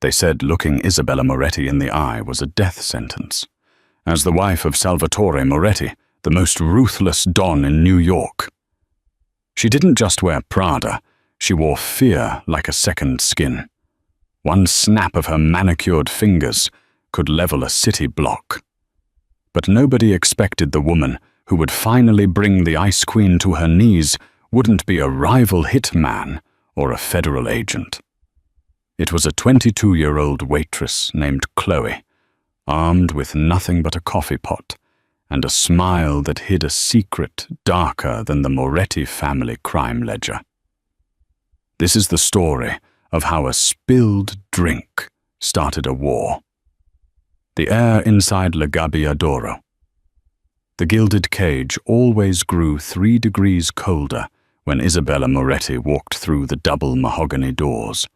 They said looking Isabella Moretti in the eye was a death sentence. As the wife of Salvatore Moretti, the most ruthless don in New York. She didn't just wear Prada, she wore fear like a second skin. One snap of her manicured fingers could level a city block. But nobody expected the woman who would finally bring the Ice Queen to her knees wouldn't be a rival hitman or a federal agent. It was a 22-year-old waitress named Chloe, armed with nothing but a coffee pot and a smile that hid a secret darker than the Moretti family crime ledger. This is the story of how a spilled drink started a war. The air inside La Gabbia d'Oro. The gilded cage always grew 3 degrees colder when Isabella Moretti walked through the double mahogany doors.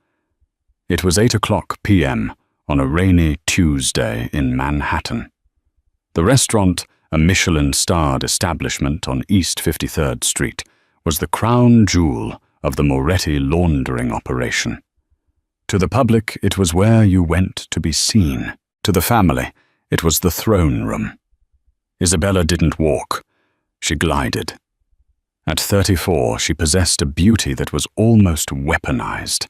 It was 8:00 p.m. on a rainy Tuesday in Manhattan. The restaurant, a Michelin-starred establishment on East 53rd Street, was the crown jewel of the Moretti laundering operation. To the public, it was where you went to be seen. To the family, it was the throne room. Isabella didn't walk. She glided. At 34, she possessed a beauty that was almost weaponized.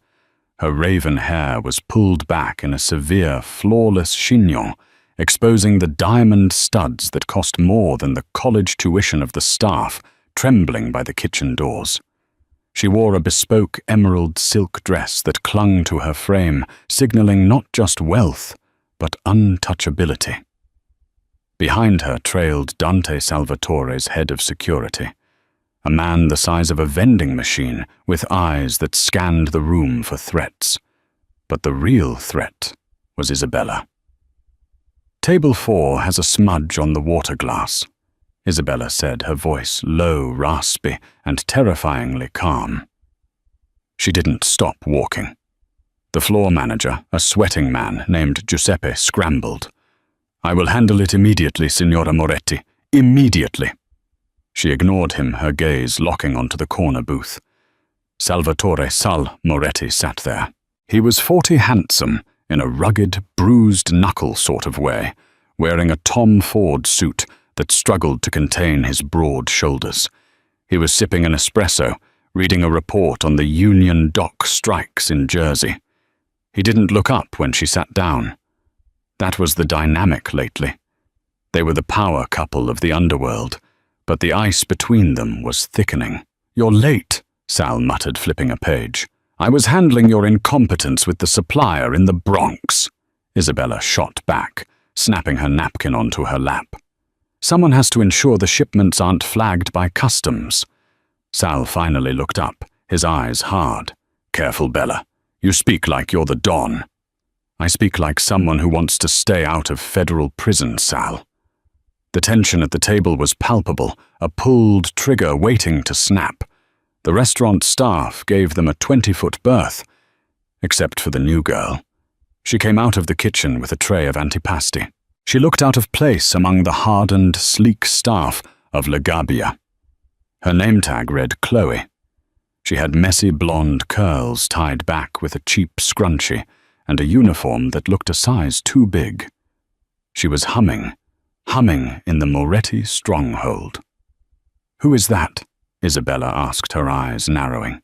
Her raven hair was pulled back in a severe, flawless chignon, exposing the diamond studs that cost more than the college tuition of the staff, trembling by the kitchen doors. She wore a bespoke emerald silk dress that clung to her frame, signaling not just wealth, but untouchability. Behind her trailed Dante Salvatore's head of security, a man the size of a vending machine with eyes that scanned the room for threats. But the real threat was Isabella. Table 4 has a smudge on the water glass, Isabella said, her voice low, raspy, and terrifyingly calm. She didn't stop walking. The floor manager, a sweating man named Giuseppe, scrambled. "I will handle it immediately, Signora Moretti. Immediately." She ignored him, her gaze locking onto the corner booth. Salvatore Sal Moretti sat there. He was 40, handsome, in a rugged, bruised-knuckle sort of way, wearing a Tom Ford suit that struggled to contain his broad shoulders. He was sipping an espresso, reading a report on the Union Dock strikes in Jersey. He didn't look up when she sat down. That was the dynamic lately. They were the power couple of the underworld, but the ice between them was thickening. "You're late," Sal muttered, flipping a page. "I was handling your incompetence with the supplier in the Bronx." Isabella shot back, snapping her napkin onto her lap. "Someone has to ensure the shipments aren't flagged by customs." Sal finally looked up, his eyes hard. "Careful, Bella. You speak like you're the Don." "I speak like someone who wants to stay out of federal prison, Sal." The tension at the table was palpable, a pulled trigger waiting to snap. The restaurant staff gave them a 20-foot berth, except for the new girl. She came out of the kitchen with a tray of antipasti. She looked out of place among the hardened, sleek staff of La Gabbia. Her name tag read Chloe. She had messy blonde curls tied back with a cheap scrunchie and a uniform that looked a size too big. She was humming in the Moretti stronghold. "Who is that?" Isabella asked, her eyes narrowing.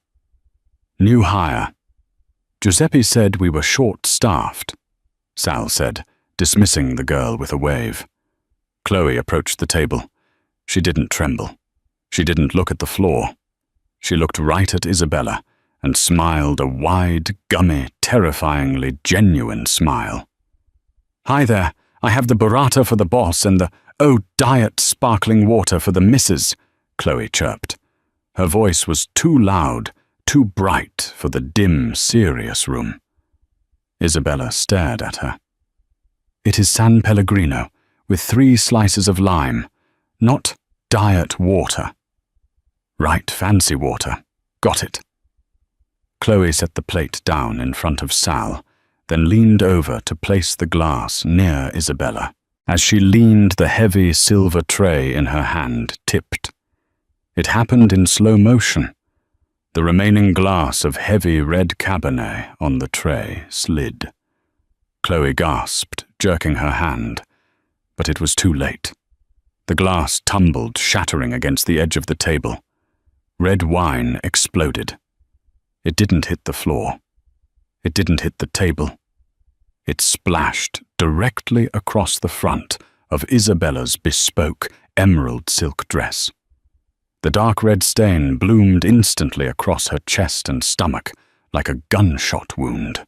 "New hire. Giuseppe said we were short-staffed," Sal said, dismissing the girl with a wave. Chloe approached the table. She didn't tremble. She didn't look at the floor. She looked right at Isabella and smiled a wide, gummy, terrifyingly genuine smile. "Hi there. I have the burrata for the boss and the, diet sparkling water for the missus," Chloe chirped. Her voice was too loud, too bright for the dim, serious room. Isabella stared at her. "It is San Pellegrino, with 3 slices of lime, not diet water." "Right, fancy water. Got it." Chloe set the plate down in front of Sal, then leaned over to place the glass near Isabella. As she leaned, the heavy silver tray in her hand tipped. It happened in slow motion. The remaining glass of heavy red Cabernet on the tray slid. Chloe gasped, jerking her hand. But it was too late. The glass tumbled, shattering against the edge of the table. Red wine exploded. It didn't hit the floor. It didn't hit the table. It splashed directly across the front of Isabella's bespoke emerald silk dress. The dark red stain bloomed instantly across her chest and stomach like a gunshot wound.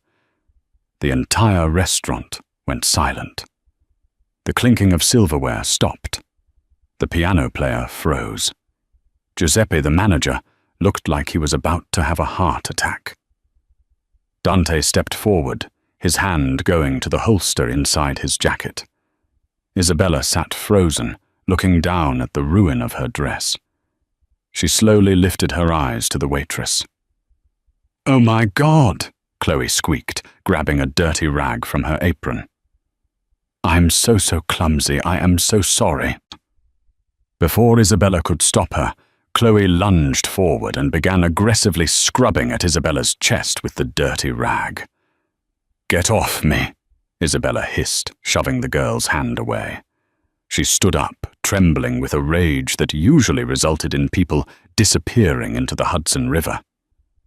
The entire restaurant went silent. The clinking of silverware stopped. The piano player froze. Giuseppe, the manager, looked like he was about to have a heart attack. Dante stepped forward, his hand going to the holster inside his jacket. Isabella sat frozen, looking down at the ruin of her dress. She slowly lifted her eyes to the waitress. "Oh my God!" Chloe squeaked, grabbing a dirty rag from her apron. "I'm so clumsy. I am so sorry." Before Isabella could stop her, Chloe lunged forward and began aggressively scrubbing at Isabella's chest with the dirty rag. "Get off me," Isabella hissed, shoving the girl's hand away. She stood up, trembling with a rage that usually resulted in people disappearing into the Hudson River.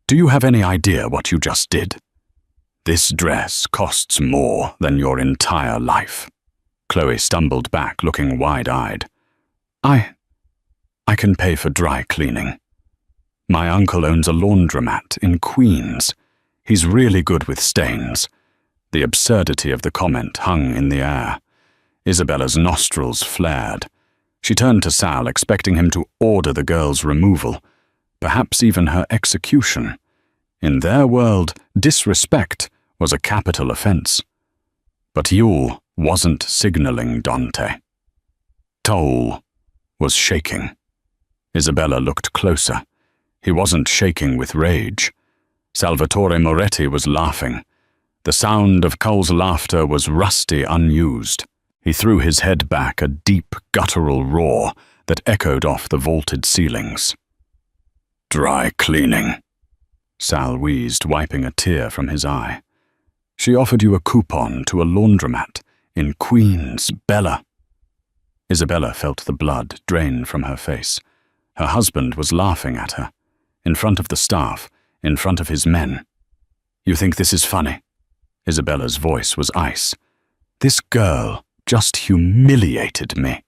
"Do you have any idea what you just did? This dress costs more than your entire life." Chloe stumbled back, looking wide-eyed. I can pay for dry cleaning. My uncle owns a laundromat in Queens. He's really good with stains." The absurdity of the comment hung in the air. Isabella's nostrils flared. She turned to Sal, expecting him to order the girl's removal, perhaps even her execution. In their world, disrespect was a capital offense. But Yule wasn't signaling Dante. Toll was shaking. Isabella looked closer. He wasn't shaking with rage. Salvatore Moretti was laughing. The sound of Cole's laughter was rusty, unused. He threw his head back, a deep, guttural roar that echoed off the vaulted ceilings. "Dry cleaning," Sal wheezed, wiping a tear from his eye. "She offered you a coupon to a laundromat in Queens, Bella." Isabella felt the blood drain from her face. Her husband was laughing at her, in front of the staff, in front of his men. "You think this is funny?" Isabella's voice was ice. "This girl just humiliated me."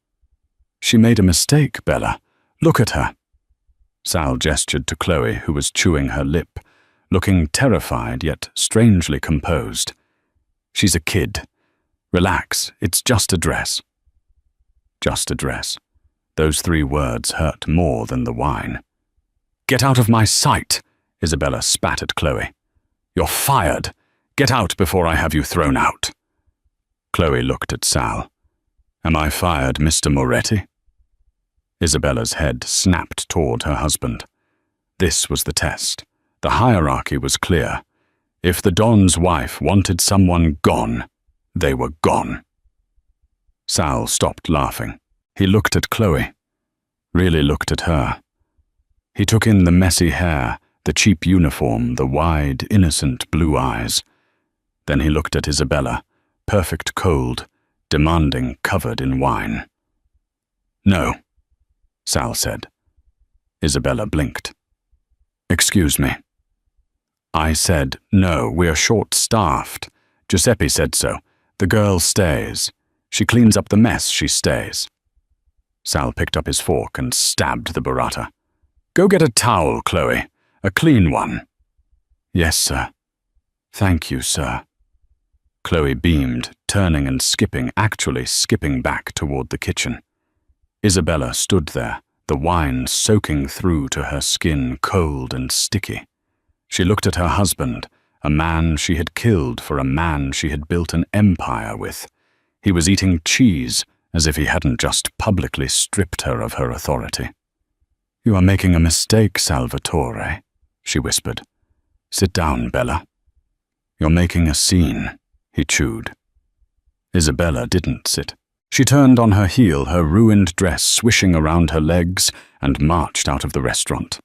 "She made a mistake, Bella. Look at her." Sal gestured to Chloe, who was chewing her lip, looking terrified yet strangely composed. "She's a kid. Relax, it's just a dress." Just a dress. Those 3 words hurt more than the wine. "Get out of my sight," Isabella spat at Chloe. "You're fired. Get out before I have you thrown out." Chloe looked at Sal. "Am I fired, Mr. Moretti?" Isabella's head snapped toward her husband. This was the test. The hierarchy was clear. If the Don's wife wanted someone gone, they were gone. Sal stopped laughing. He looked at Chloe. Really looked at her. He took in the messy hair, the cheap uniform, the wide, innocent blue eyes. Then he looked at Isabella, perfect cold, demanding, covered in wine. "No," Sal said. Isabella blinked. "Excuse me." "I said, no, we're short-staffed. Giuseppe said so. The girl stays. She cleans up the mess, she stays." Sal picked up his fork and stabbed the burrata. "Go get a towel, Chloe. A clean one." "Yes, sir." "Thank you, sir." Chloe beamed, turning and skipping, actually skipping back toward the kitchen. Isabella stood there, the wine soaking through to her skin, cold and sticky. She looked at her husband, a man she had killed for a man she had built an empire with. He was eating cheese, as if he hadn't just publicly stripped her of her authority. "You are making a mistake, Salvatore," she whispered. "Sit down, Bella." "You're making a scene," he chewed. Isabella didn't sit. She turned on her heel, her ruined dress swishing around her legs, and marched out of the restaurant.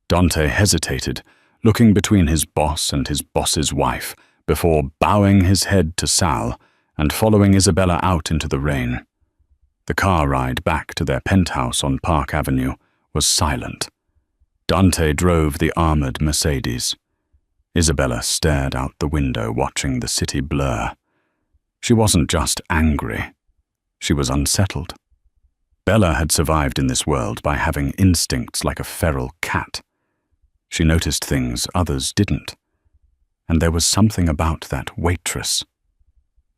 Dante hesitated, looking between his boss and his boss's wife, before bowing his head to Sal and following Isabella out into the rain. The car ride back to their penthouse on Park Avenue was silent. Dante drove the armored Mercedes. Isabella stared out the window, watching the city blur. She wasn't just angry. She was unsettled. Bella had survived in this world by having instincts like a feral cat. She noticed things others didn't. And there was something about that waitress.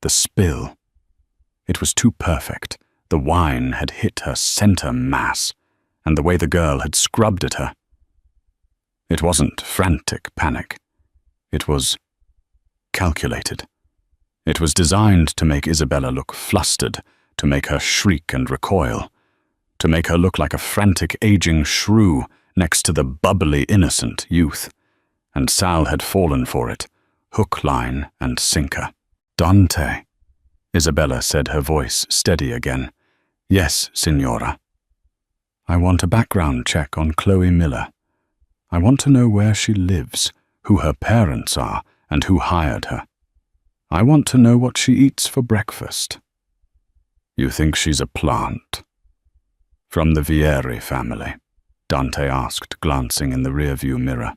The spill. It was too perfect. The wine had hit her center mass, and the way the girl had scrubbed at her. It wasn't frantic panic. It was calculated. It was designed to make Isabella look flustered, to make her shriek and recoil, to make her look like a frantic aging shrew next to the bubbly innocent youth. And Sal had fallen for it, hook, line, and sinker. "Dante," Isabella said, her voice steady again. "Yes, Signora. I want a background check on Chloe Miller. I want to know where she lives, who her parents are, and who hired her. I want to know what she eats for breakfast." "You think she's a plant?" "From the Vieri family?" Dante asked, glancing in the rearview mirror.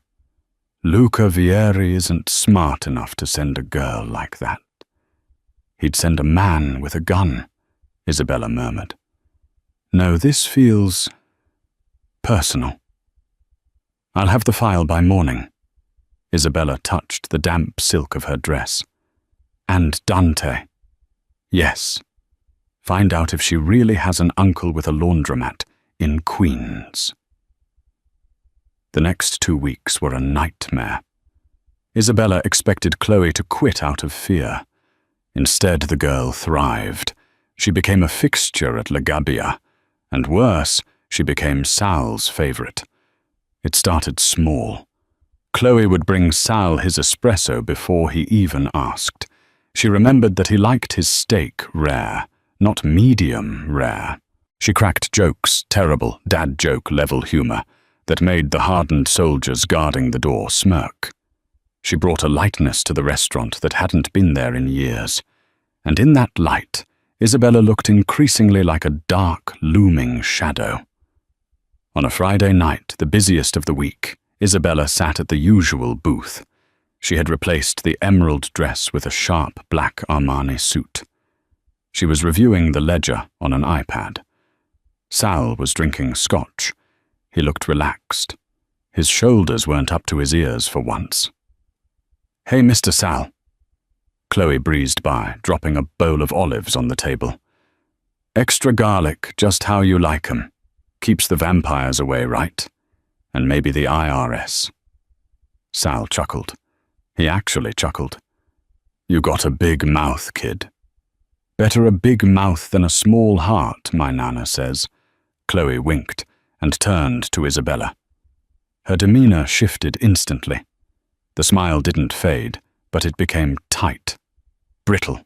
"Luca Vieri isn't smart enough to send a girl like that." "He'd send a man with a gun," Isabella murmured. "No, this feels personal." "I'll have the file by morning." Isabella touched the damp silk of her dress. "And Dante." "Yes. Find out if she really has an uncle with a laundromat in Queens." The next 2 weeks were a nightmare. Isabella expected Chloe to quit out of fear. Instead, the girl thrived. She became a fixture at La Gabbia, and worse, she became Sal's favorite. It started small. Chloe would bring Sal his espresso before he even asked. She remembered that he liked his steak rare, not medium rare. She cracked jokes, terrible dad joke level humor, that made the hardened soldiers guarding the door smirk. She brought a lightness to the restaurant that hadn't been there in years. And in that light, Isabella looked increasingly like a dark, looming shadow. On a Friday night, the busiest of the week, Isabella sat at the usual booth. She had replaced the emerald dress with a sharp black Armani suit. She was reviewing the ledger on an iPad. Sal was drinking scotch. He looked relaxed. His shoulders weren't up to his ears for once. "Hey, Mr. Sal." Chloe breezed by, dropping a bowl of olives on the table. "Extra garlic, just how you like 'em. Keeps the vampires away, right? And maybe the IRS." Sal chuckled. He actually chuckled. "You got a big mouth, kid." "Better a big mouth than a small heart, my nana says." Chloe winked and turned to Isabella. Her demeanor shifted instantly. The smile didn't fade, but it became tight, brittle.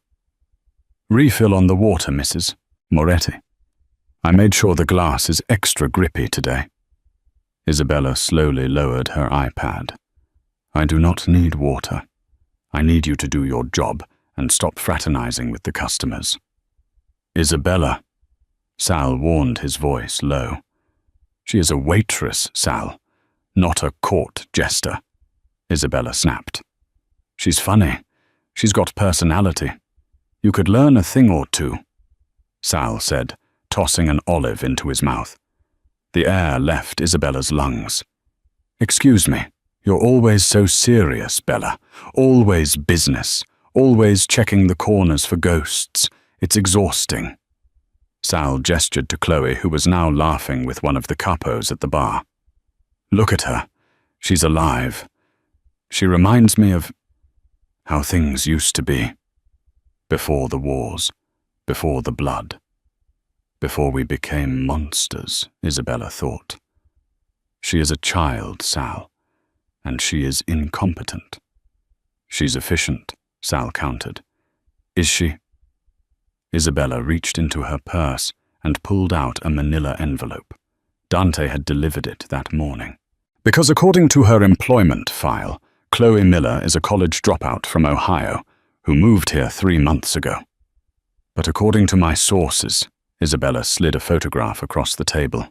"Refill on the water, Mrs. Moretti. I made sure the glass is extra grippy today." Isabella slowly lowered her iPad. "I do not need water. I need you to do your job and stop fraternizing with the customers." "Isabella," Sal warned, his voice low. "She is a waitress, Sal, not a court jester," Isabella snapped. "She's funny. She's got personality. You could learn a thing or two," Sal said, tossing an olive into his mouth. The air left Isabella's lungs. "Excuse me, you're always so serious, Bella. Always business. Always checking the corners for ghosts. It's exhausting." Sal gestured to Chloe, who was now laughing with one of the capos at the bar. "Look at her. She's alive. She reminds me of how things used to be. Before the wars, before the blood. Before we became monsters," Isabella thought. "She is a child, Sal, and she is incompetent." "She's efficient," Sal countered. "Is she?" Isabella reached into her purse and pulled out a manila envelope. Dante had delivered it that morning. Because according to her employment file, Chloe Miller is a college dropout from Ohio who moved here 3 months ago. But according to my sources, Isabella slid a photograph across the table.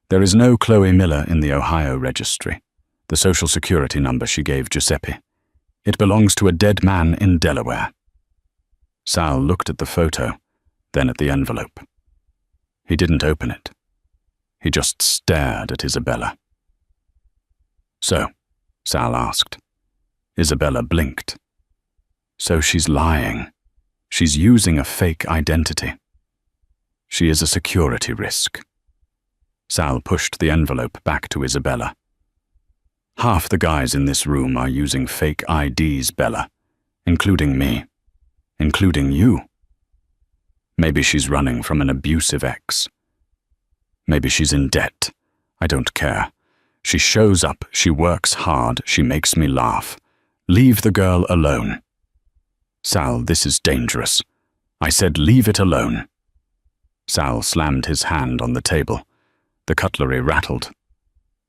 There is no Chloe Miller in the Ohio registry, the social security number she gave Giuseppe. It belongs to a dead man in Delaware. Sal looked at the photo, then at the envelope. He didn't open it. He just stared at Isabella. "So," Sal asked. Isabella blinked. "So she's lying. She's using a fake identity. She is a security risk." Sal pushed the envelope back to Isabella. "Half the guys in this room are using fake IDs, Bella, including me, including you. Maybe she's running from an abusive ex. Maybe she's in debt. I don't care. She shows up, she works hard, she makes me laugh. Leave the girl alone." "Sal, this is dangerous. I said leave it alone." Sal slammed his hand on the table. The cutlery rattled.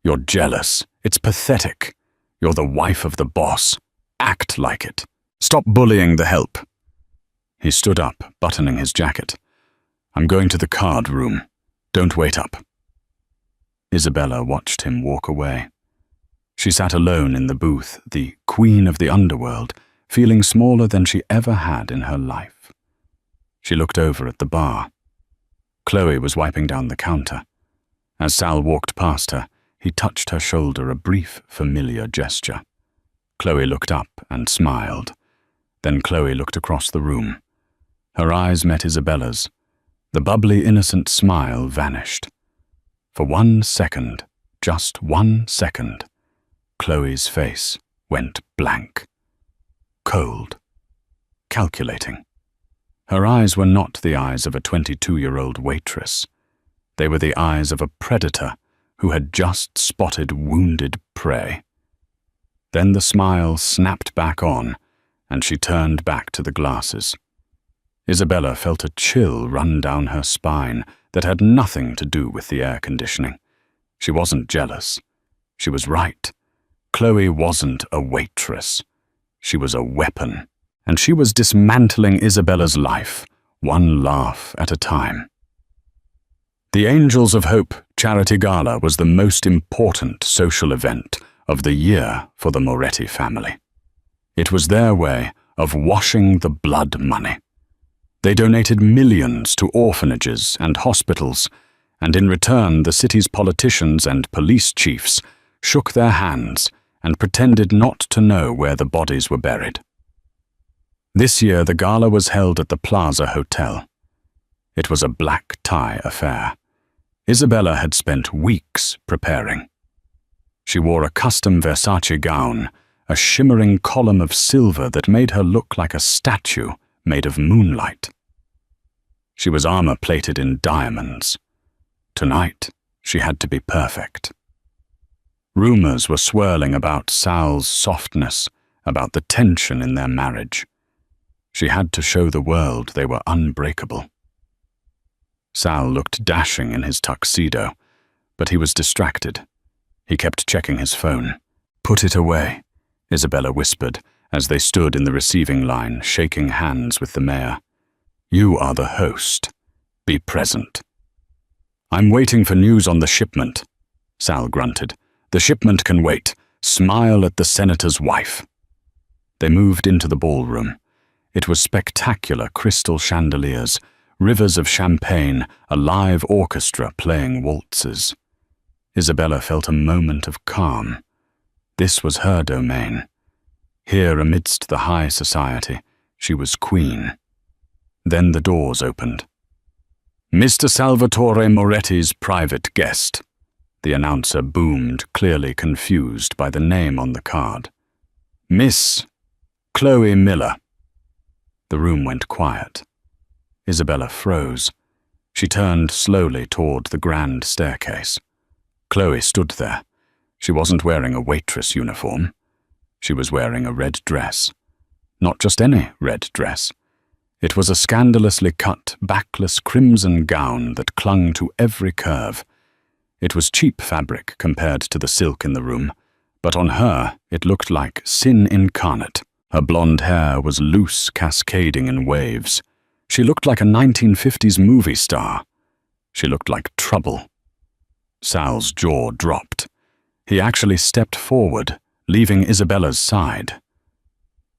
"You're jealous. It's pathetic. You're the wife of the boss. Act like it. Stop bullying the help." He stood up, buttoning his jacket. "I'm going to the card room. Don't wait up." Isabella watched him walk away. She sat alone in the booth, the queen of the underworld, feeling smaller than she ever had in her life. She looked over at the bar. Chloe was wiping down the counter. As Sal walked past her, he touched her shoulder, a brief, familiar gesture. Chloe looked up and smiled. Then Chloe looked across the room. Her eyes met Isabella's. The bubbly, innocent smile vanished. For 1 second, just 1 second, Chloe's face went blank. Cold. Calculating. Her eyes were not the eyes of a 22-year-old waitress. They were the eyes of a predator who had just spotted wounded prey. Then the smile snapped back on, and she turned back to the glasses. Isabella felt a chill run down her spine that had nothing to do with the air conditioning. She wasn't jealous. She was right. Chloe wasn't a waitress. She was a weapon, and she was dismantling Isabella's life, one laugh at a time. The Angels of Hope Charity Gala was the most important social event of the year for the Moretti family. It was their way of washing the blood money. They donated millions to orphanages and hospitals, and in return the city's politicians and police chiefs shook their hands and pretended not to know where the bodies were buried. This year the gala was held at the Plaza Hotel. It was a black tie affair. Isabella had spent weeks preparing. She wore a custom Versace gown, a shimmering column of silver that made her look like a statue made of moonlight. She was armor-plated in diamonds. Tonight, she had to be perfect. Rumors were swirling about Sal's softness, about the tension in their marriage. She had to show the world they were unbreakable. Sal looked dashing in his tuxedo, but he was distracted. He kept checking his phone. "Put it away," Isabella whispered as they stood in the receiving line, shaking hands with the mayor. "You are the host. Be present." "I'm waiting for news on the shipment," Sal grunted. "The shipment can wait. Smile at the senator's wife." They moved into the ballroom. It was spectacular crystal chandeliers, rivers of champagne, a live orchestra playing waltzes. Isabella felt a moment of calm. This was her domain. Here amidst the high society, she was queen. Then the doors opened. "Mr. Salvatore Moretti's private guest," the announcer boomed, clearly confused by the name on the card. "Miss Chloe Miller." The room went quiet. Isabella froze. She turned slowly toward the grand staircase. Chloe stood there. She wasn't wearing a waitress uniform. She was wearing a red dress. Not just any red dress. It was a scandalously cut, backless crimson gown that clung to every curve. It was cheap fabric compared to the silk in the room, but on her it looked like sin incarnate. Her blonde hair was loose, cascading in waves. She looked like a 1950s movie star. She looked like trouble. Sal's jaw dropped. He actually stepped forward, leaving Isabella's side.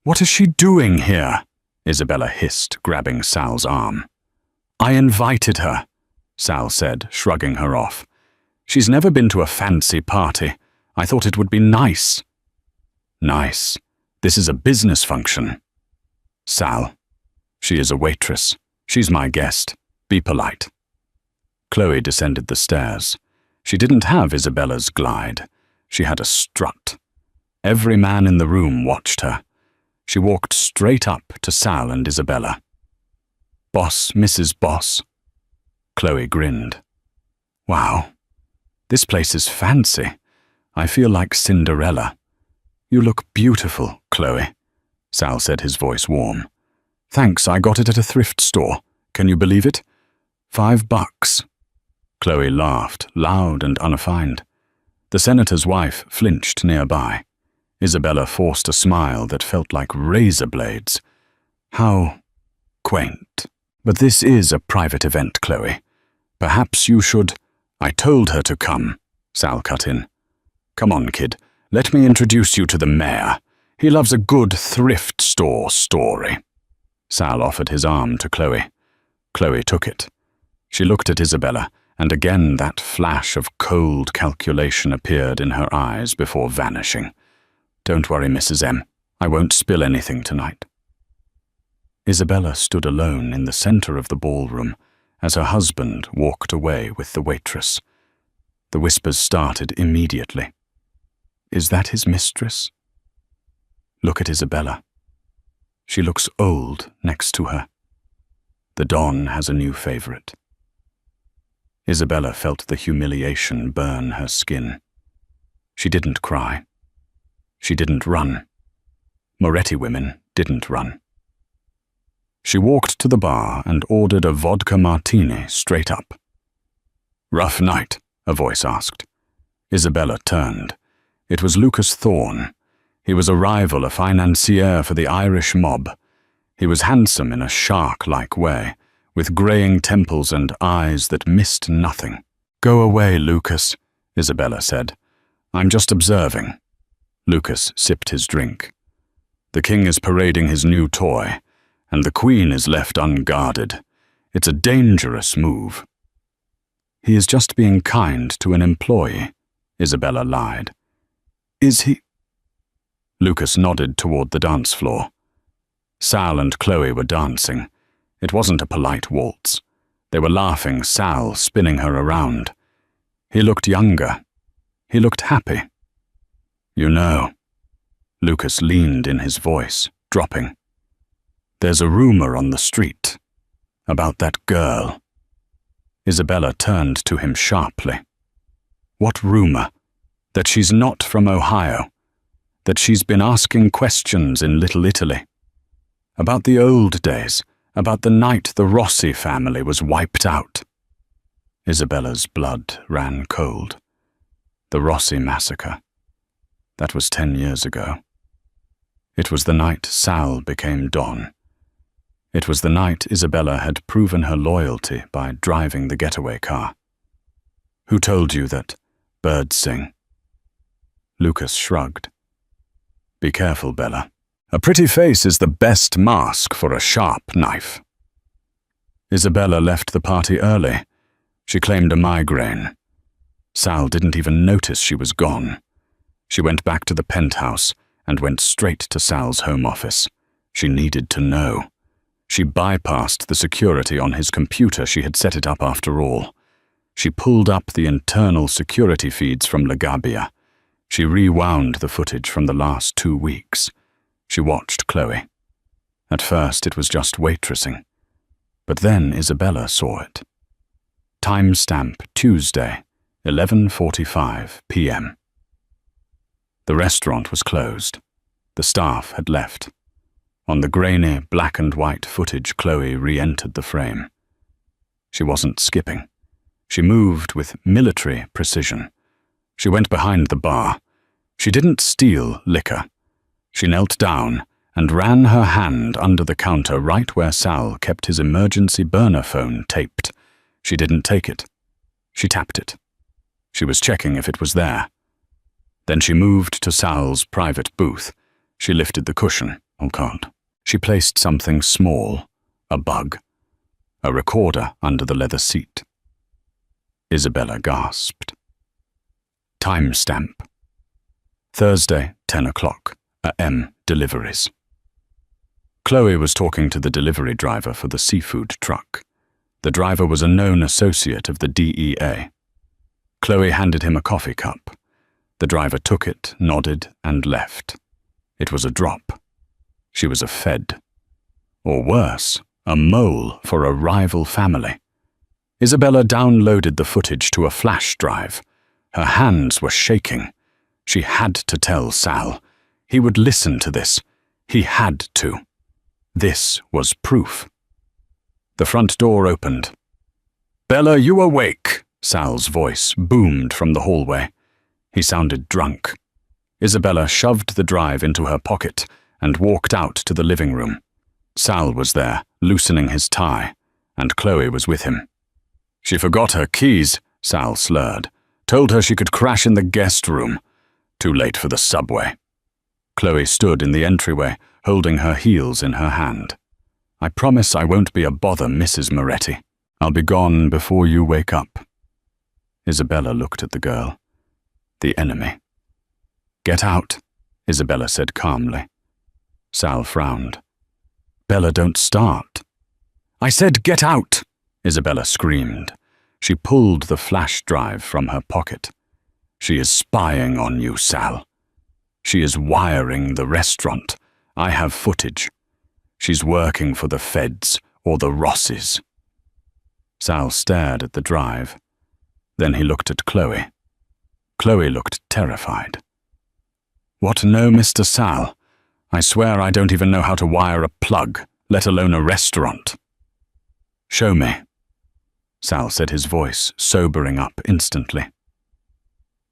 "What is she doing here?" Isabella hissed, grabbing Sal's arm. "I invited her," Sal said, shrugging her off. "She's never been to a fancy party. I thought it would be nice." "Nice. This is a business function." "Sal, she is a waitress. She's my guest. Be polite." Chloe descended the stairs. She didn't have Isabella's glide. She had a strut. Every man in the room watched her. She walked straight up to Sal and Isabella. "Boss, Mrs. Boss." Chloe grinned. "Wow, this place is fancy. I feel like Cinderella." "You look beautiful, Chloe," Sal said, his voice warm. "Thanks, I got it at a thrift store. Can you believe it? $5. Chloe laughed, loud and unaffined. The senator's wife flinched nearby. Isabella forced a smile that felt like razor blades. "How quaint. But this is a private event, Chloe. Perhaps you should—" "I told her to come," Sal cut in. "Come on, kid. Let me introduce you to the mayor. He loves a good thrift store story." Sal offered his arm to Chloe. Chloe took it. She looked at Isabella, and again that flash of cold calculation appeared in her eyes before vanishing. "Don't worry, Mrs. M. I won't spill anything tonight." Isabella stood alone in the center of the ballroom as her husband walked away with the waitress. The whispers started immediately. "Is that his mistress? Look at Isabella. She looks old next to her. The Don has a new favorite." Isabella felt the humiliation burn her skin. She didn't cry. She didn't run. Moretti women didn't run. She walked to the bar and ordered a vodka martini straight up. "Rough night?" a voice asked. Isabella turned. It was Lucas Thorne. He was a rival, a financier for the Irish mob. He was handsome in a shark-like way, with graying temples and eyes that missed nothing. "Go away, Lucas," Isabella said. "I'm just observing." Lucas sipped his drink. "The king is parading his new toy, and the queen is left unguarded. It's a dangerous move." "He is just being kind to an employee," Isabella lied. "Is he?" Lucas nodded toward the dance floor. Sal and Chloe were dancing. It wasn't a polite waltz. They were laughing, Sal spinning her around. He looked younger. He looked happy. "You know," Lucas leaned in his voice, dropping. "There's a rumor on the street about that girl." Isabella turned to him sharply. "What rumor? That she's not from Ohio? That she's been asking questions in Little Italy? About the old days? About the night the Rossi family was wiped out?" Isabella's blood ran cold. The Rossi massacre. That was 10 years ago. It was the night Sal became Don. It was the night Isabella had proven her loyalty by driving the getaway car. "Who told you that birds sing?" Lucas shrugged. "Be careful, Bella. A pretty face is the best mask for a sharp knife." Isabella left the party early. She claimed a migraine. Sal didn't even notice she was gone. She went back to the penthouse and went straight to Sal's home office. She needed to know. She bypassed the security on his computer. She had set it up after all. She pulled up the internal security feeds from La Gabbia. She rewound the footage from the last 2 weeks. She watched Chloe. At first it was just waitressing. But then Isabella saw it. Timestamp Tuesday, 11:45 p.m. The restaurant was closed. The staff had left. On the grainy black and white footage, Chloe re-entered the frame. She wasn't skipping. She moved with military precision. She went behind the bar. She didn't steal liquor. She knelt down and ran her hand under the counter right where Sal kept his emergency burner phone taped. She didn't take it. She tapped it. She was checking if it was there. Then she moved to Sal's private booth. She lifted the cushion. Oh God. She placed something small, a bug, a recorder under the leather seat. Isabella gasped. Timestamp. Thursday, 10 o'clock, a.m. deliveries. Chloe was talking to the delivery driver for the seafood truck. The driver was a known associate of the DEA. Chloe handed him a coffee cup. The driver took it, nodded, and left. It was a drop. She was a fed. Or worse, a mole for a rival family. Isabella downloaded the footage to a flash drive. Her hands were shaking. She had to tell Sal. He would listen to this. He had to. This was proof. The front door opened. "Bella, you awake?" Sal's voice boomed from the hallway. He sounded drunk. Isabella shoved the drive into her pocket and walked out to the living room. Sal was there, loosening his tie, and Chloe was with him. "She forgot her keys," Sal slurred. "Told her she could crash in the guest room. Too late for the subway." Chloe stood in the entryway, holding her heels in her hand. "I promise I won't be a bother, Mrs. Moretti. I'll be gone before you wake up." Isabella looked at the girl. The enemy. "Get out," Isabella said calmly. Sal frowned. "Bella, don't start." "I said get out," Isabella screamed. She pulled the flash drive from her pocket. "She is spying on you, Sal. She is wiring the restaurant. I have footage. She's working for the feds or the Rosses." Sal stared at the drive. Then he looked at Chloe. Chloe looked terrified. "What, no, Mr. Sal? I swear I don't even know how to wire a plug, let alone a restaurant." "Show me," Sal said, his voice sobering up instantly.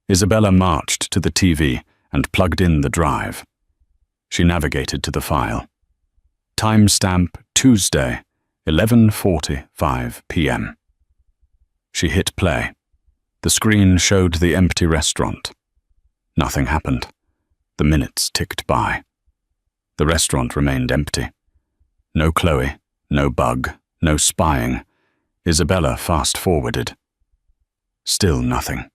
Isabella marched to the TV and plugged in the drive. She navigated to the file. Timestamp Tuesday, 11:45 p.m. She hit play. The screen showed the empty restaurant. Nothing happened. The minutes ticked by. The restaurant remained empty. No Chloe, no bug, no spying. Isabella fast-forwarded. Still nothing.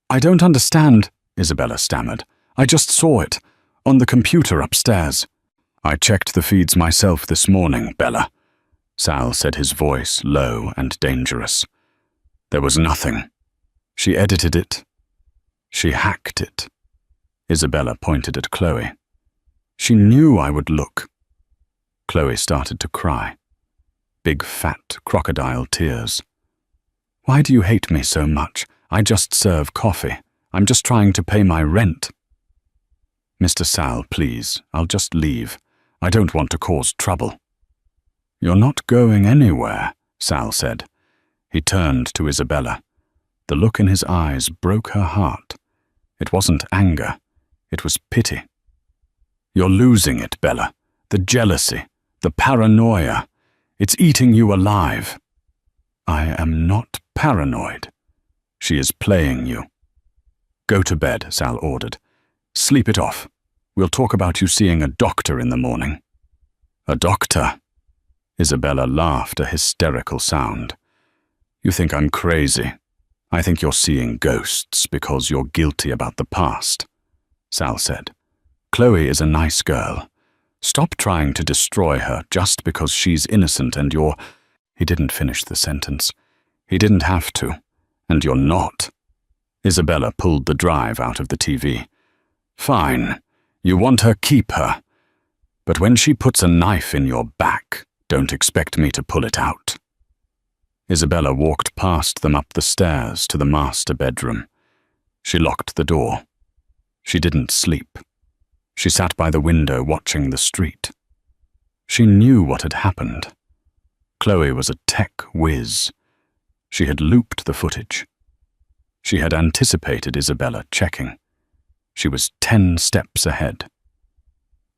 I don't understand," Isabella stammered. "I just saw it, on the computer upstairs." "I checked the feeds myself this morning, Bella," Sal said, his voice low and dangerous. "There was nothing. She edited it. She hacked it." Isabella pointed at Chloe. "She knew I would look." Chloe started to cry. Big fat crocodile tears. "Why do you hate me so much? I just serve coffee. I'm just trying to pay my rent." "Mr. Sal, please, I'll just leave. I don't want to cause trouble." "You're not going anywhere," Sal said. He turned to Isabella. The look in his eyes broke her heart. It wasn't anger. It was pity. "You're losing it, Bella. The jealousy, the paranoia. It's eating you alive." "I am not paranoid. She is playing you." "Go to bed," Sal ordered. "Sleep it off. We'll talk about you seeing a doctor in the morning." "A doctor?" Isabella laughed a hysterical sound. "You think I'm crazy. I think you're seeing ghosts because you're guilty about the past," Sal said. "Chloe is a nice girl. Stop trying to destroy her just because she's innocent and you're—" He didn't finish the sentence. He didn't have to. "And you're not." Isabella pulled the drive out of the TV. "Fine. You want her, keep her. But when she puts a knife in your back, don't expect me to pull it out." Isabella walked past them up the stairs to the master bedroom. She locked the door. She didn't sleep. She sat by the window watching the street. She knew what had happened. Chloe was a tech whiz. She had looped the footage. She had anticipated Isabella checking. She was 10 steps ahead.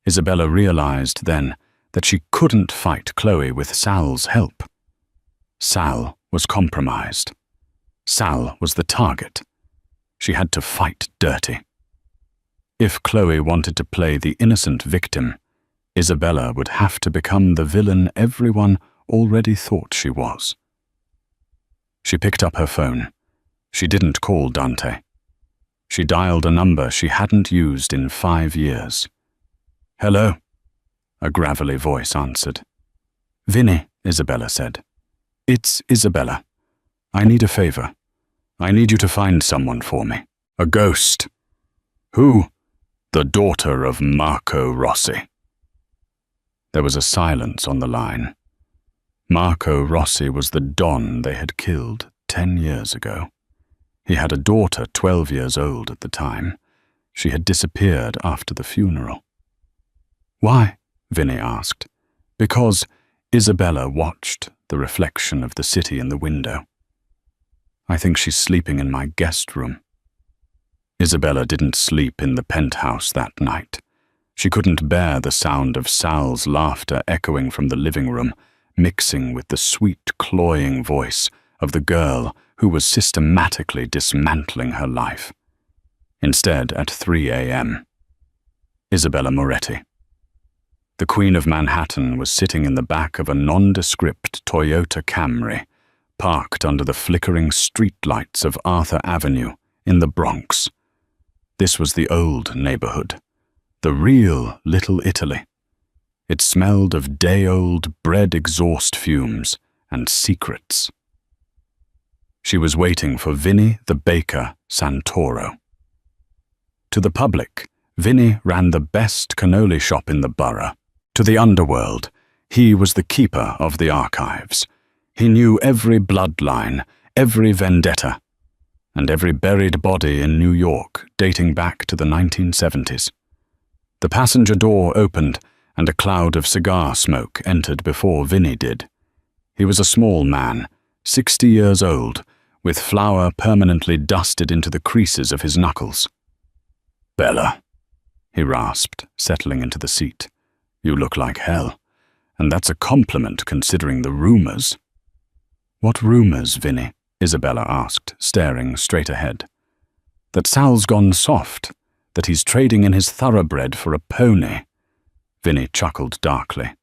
Isabella realized then that she couldn't fight Chloe with Sal's help. Sal was compromised. Sal was the target. She had to fight dirty. If Chloe wanted to play the innocent victim, Isabella would have to become the villain everyone already thought she was. She picked up her phone. She didn't call Dante. She dialed a number she hadn't used in 5 years. "Hello?" A gravelly voice answered. "Vinny," Isabella said. "It's Isabella. I need a favor. I need you to find someone for me." "A ghost." "Who?" "The daughter of Marco Rossi." There was a silence on the line. Marco Rossi was the Don they had killed 10 years ago. He had a daughter 12 years old at the time. She had disappeared after the funeral. "Why?" Vinny asked. "Because," Isabella watched the reflection of the city in the window. "I think she's sleeping in my guest room." Isabella didn't sleep in the penthouse that night. She couldn't bear the sound of Sal's laughter echoing from the living room, mixing with the sweet, cloying voice of the girl who was systematically dismantling her life. Instead, at 3 a.m., Isabella Moretti. The Queen of Manhattan was sitting in the back of a nondescript Toyota Camry, parked under the flickering streetlights of Arthur Avenue in the Bronx. This was the old neighborhood, the real Little Italy. It smelled of day-old bread exhaust fumes and secrets. She was waiting for Vinny the Baker Santoro. To the public, Vinny ran the best cannoli shop in the borough. To the underworld, he was the keeper of the archives. He knew every bloodline, every vendetta, and every buried body in New York dating back to the 1970s. The passenger door opened, and a cloud of cigar smoke entered before Vinny did. He was a small man, 60 years old, with flour permanently dusted into the creases of his knuckles. "Bella," he rasped, settling into the seat. "You look like hell, and that's a compliment considering the rumors." "What rumors, Vinny?" Isabella asked, staring straight ahead. "That Sal's gone soft, that he's trading in his thoroughbred for a pony." Vinny chuckled darkly.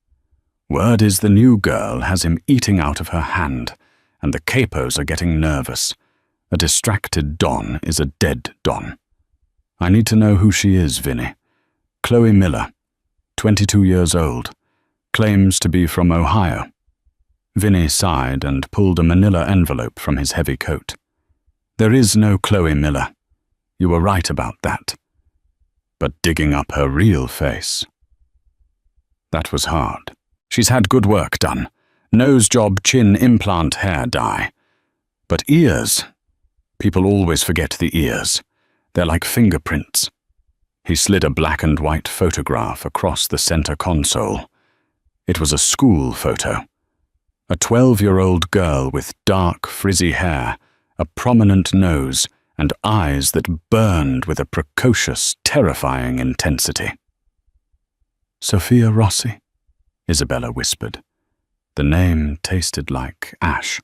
"Word is the new girl has him eating out of her hand, and the capos are getting nervous. A distracted Don is a dead Don. I need to know who she is, Vinny. Chloe Miller, 22 years old, claims to be from Ohio." Vinny sighed and pulled a manila envelope from his heavy coat. "There is no Chloe Miller. You were right about that. But digging up her real face..." That was hard. "She's had good work done. Nose job, chin, implant, hair dye. But ears... People always forget the ears. They're like fingerprints." He slid a black and white photograph across the center console. It was a school photo. A 12-year-old girl with dark, frizzy hair, a prominent nose, and eyes that burned with a precocious, terrifying intensity. "Sophia Rossi," Isabella whispered. The name tasted like ash.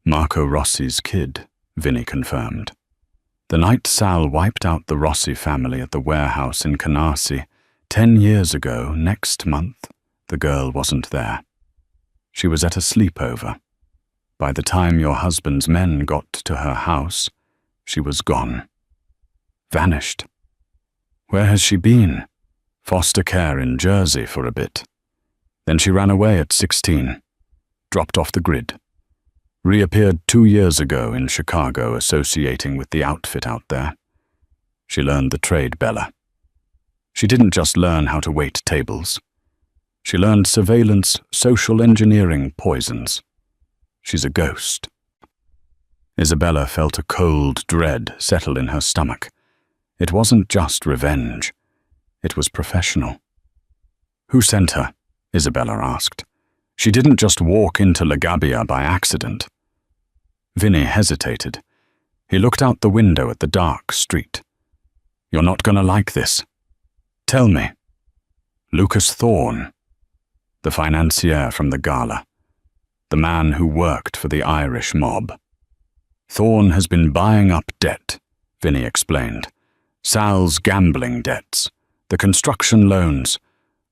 "Marco Rossi's kid," Vinny confirmed. "The night Sal wiped out the Rossi family at the warehouse in Canarsie, 10 years ago, next month, the girl wasn't there. She was at a sleepover. By the time your husband's men got to her house, she was gone. Vanished. Where has she been? Foster care in Jersey for a bit. Then she ran away at 16, dropped off the grid. Reappeared 2 years ago in Chicago, associating with the outfit out there. She learned the trade, Bella. She didn't just learn how to wait tables. She learned surveillance, social engineering poisons. She's a ghost." Isabella felt a cold dread settle in her stomach. It wasn't just revenge. It was professional. "Who sent her?" Isabella asked. "She didn't just walk into La Gabbia by accident." Vinny hesitated. He looked out the window at the dark street. "You're not going to like this. Tell me." Lucas Thorne, the financier from the gala, the man who worked for the Irish mob. "Thorne has been buying up debt," Vinny explained. "Sal's gambling debts, the construction loans.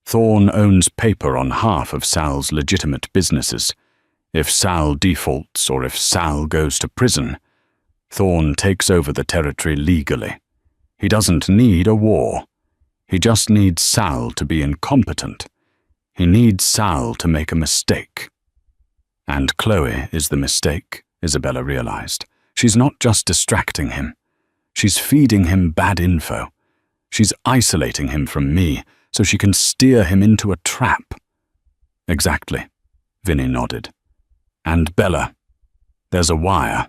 Thorne owns paper on half of Sal's legitimate businesses. If Sal defaults or if Sal goes to prison, Thorne takes over the territory legally. He doesn't need a war. He just needs Sal to be incompetent. He needs Sal to make a mistake." And Chloe is the mistake, Isabella realized. She's not just distracting him. She's feeding him bad info. She's isolating him from me so she can steer him into a trap. "Exactly," Vinny nodded. "And Bella, there's a wire."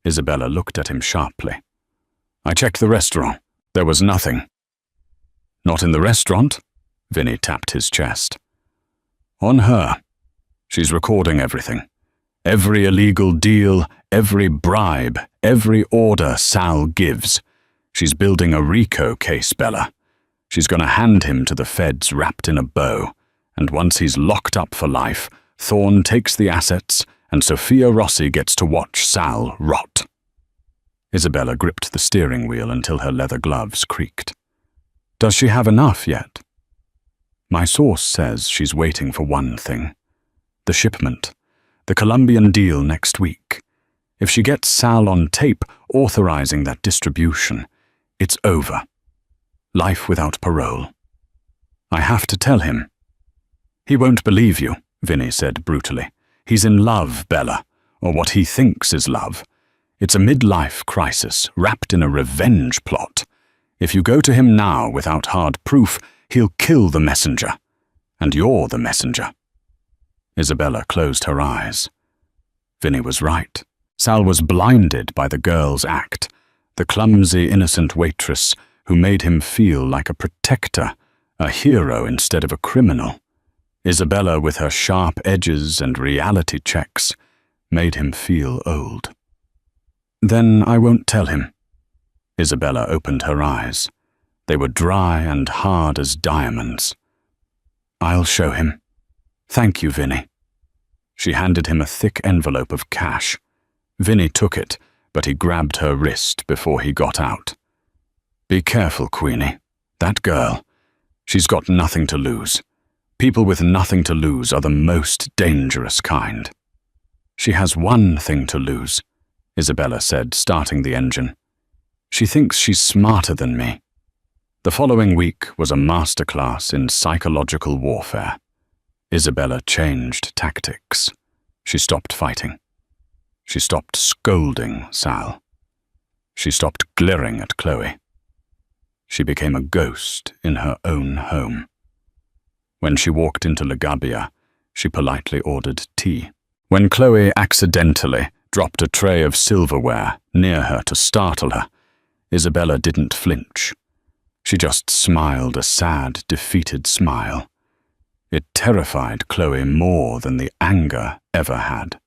Isabella looked at him sharply. "I checked the restaurant. There was nothing." "Not in the restaurant?" Vinny tapped his chest. "On her. She's recording everything. Every illegal deal, every bribe, every order Sal gives. She's building a RICO case, Bella. She's going to hand him to the feds wrapped in a bow, and once he's locked up for life, Thorne takes the assets, and Sophia Rossi gets to watch Sal rot." Isabella gripped the steering wheel until her leather gloves creaked. "Does she have enough yet?" "My source says she's waiting for one thing. The shipment. The Colombian deal next week. If she gets Sal on tape authorizing that distribution, it's over. Life without parole. I have to tell him." "He won't believe you," Vinny said brutally. "He's in love, Bella, or what he thinks is love. It's a midlife crisis wrapped in a revenge plot. If you go to him now without hard proof, he'll kill the messenger. And you're the messenger." Isabella closed her eyes. Vinny was right. Sal was blinded by the girl's act, the clumsy, innocent waitress who made him feel like a protector, a hero instead of a criminal. Isabella, with her sharp edges and reality checks, made him feel old. "Then I won't tell him." Isabella opened her eyes. They were dry and hard as diamonds. "I'll show him. Thank you, Vinny." She handed him a thick envelope of cash. Vinny took it, but he grabbed her wrist before he got out. "Be careful, Queenie. That girl. She's got nothing to lose. People with nothing to lose are the most dangerous kind." "She has one thing to lose," Isabella said, starting the engine. "She thinks she's smarter than me." The following week was a masterclass in psychological warfare. Isabella changed tactics. She stopped fighting. She stopped scolding Sal. She stopped glaring at Chloe. She became a ghost in her own home. When she walked into La Gabbia, she politely ordered tea. When Chloe accidentally dropped a tray of silverware near her to startle her, Isabella didn't flinch. She just smiled a sad, defeated smile. It terrified Chloe more than the anger ever had.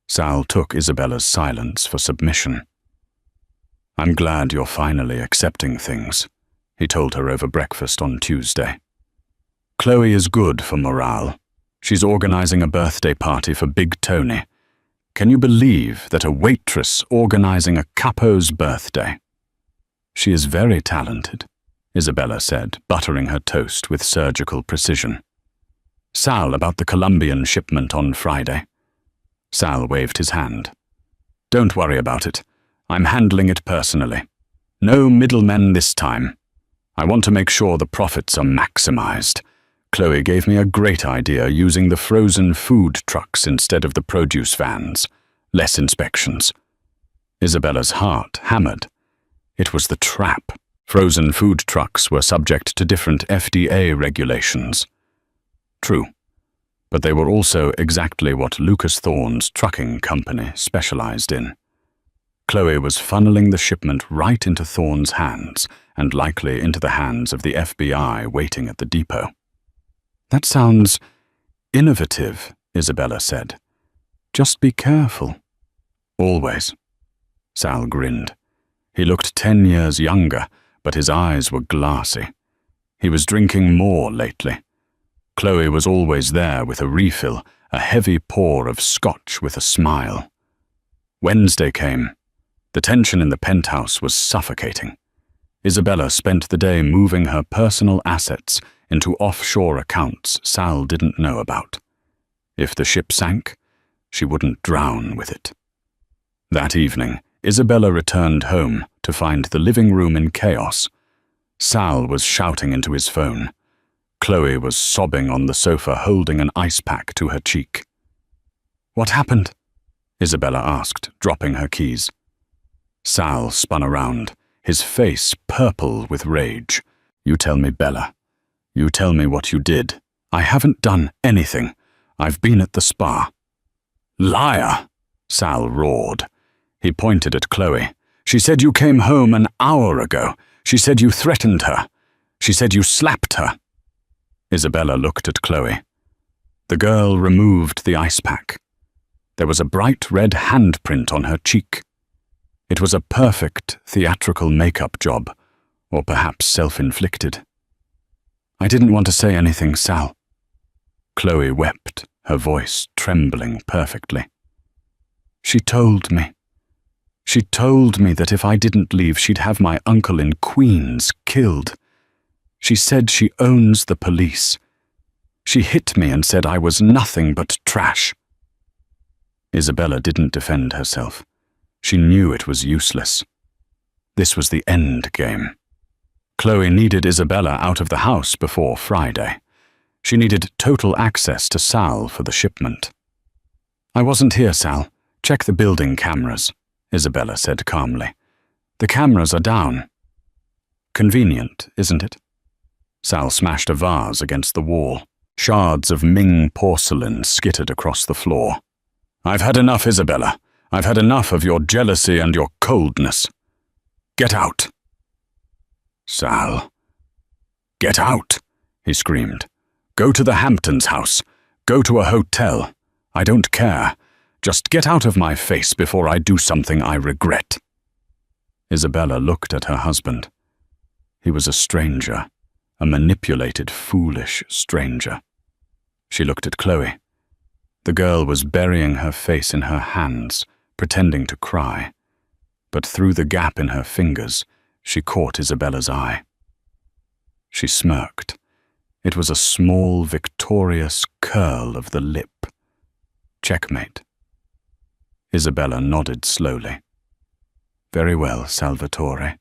Sal took Isabella's silence for submission. "I'm glad you're finally accepting things," he told her over breakfast on Tuesday. "Chloe is good for morale. She's organizing a birthday party for Big Tony. Can you believe that a waitress organizing a capo's birthday?" "She is very talented," Isabella said, buttering her toast with surgical precision. "Sal, about the Colombian shipment on Friday." Sal waved his hand. "Don't worry about it. I'm handling it personally. No middlemen this time. I want to make sure the profits are maximized. Chloe gave me a great idea using the frozen food trucks instead of the produce vans. Less inspections." Isabella's heart hammered. It was the trap. Frozen food trucks were subject to different FDA regulations. True, but they were also exactly what Lucas Thorne's trucking company specialized in. Chloe was funneling the shipment right into Thorne's hands, and likely into the hands of the FBI waiting at the depot. "That sounds innovative," Isabella said. "Just be careful." "Always. Sal grinned. He looked 10 years younger, but his eyes were glassy. He was drinking more lately. Chloe was always there with a refill, a heavy pour of scotch with a smile. Wednesday came. The tension in the penthouse was suffocating. Isabella spent the day moving her personal assets into offshore accounts Sal didn't know about. If the ship sank, she wouldn't drown with it. That evening, Isabella returned home to find the living room in chaos. Sal was shouting into his phone. Chloe was sobbing on the sofa, holding an ice pack to her cheek. "What happened?" Isabella asked, dropping her keys. Sal spun around, his face purple with rage. "You tell me, Bella. You tell me what you did." "I haven't done anything. I've been at the spa." "Liar!" Sal roared. He pointed at Chloe. "She said you came home an hour ago. She said you threatened her. She said you slapped her." Isabella looked at Chloe. The girl removed the ice pack. There was a bright red handprint on her cheek. It was a perfect theatrical makeup job, or perhaps self-inflicted. "I didn't want to say anything, Sal." Chloe wept, her voice trembling perfectly. "She told me. She told me that if I didn't leave, she'd have my uncle in Queens killed. She said she owns the police. She hit me and said I was nothing but trash." Isabella didn't defend herself. She knew it was useless. This was the end game. Chloe needed Isabella out of the house before Friday. She needed total access to Sal for the shipment. "I wasn't here, Sal. Check the building cameras," Isabella said calmly. "The cameras are down." "Convenient, isn't it?" Sal smashed a vase against the wall. Shards of Ming porcelain skittered across the floor. "I've had enough, Isabella. I've had enough of your jealousy and your coldness. Get out." "Sal, get out," he screamed. "Go to the Hamptons house. Go to a hotel. I don't care. Just get out of my face before I do something I regret." Isabella looked at her husband. He was a stranger, a manipulated, foolish stranger. She looked at Chloe. The girl was burying her face in her hands, pretending to cry. But through the gap in her fingers, she caught Isabella's eye. She smirked. It was a small, victorious curl of the lip. Checkmate. Isabella nodded slowly. "Very well, Salvatore,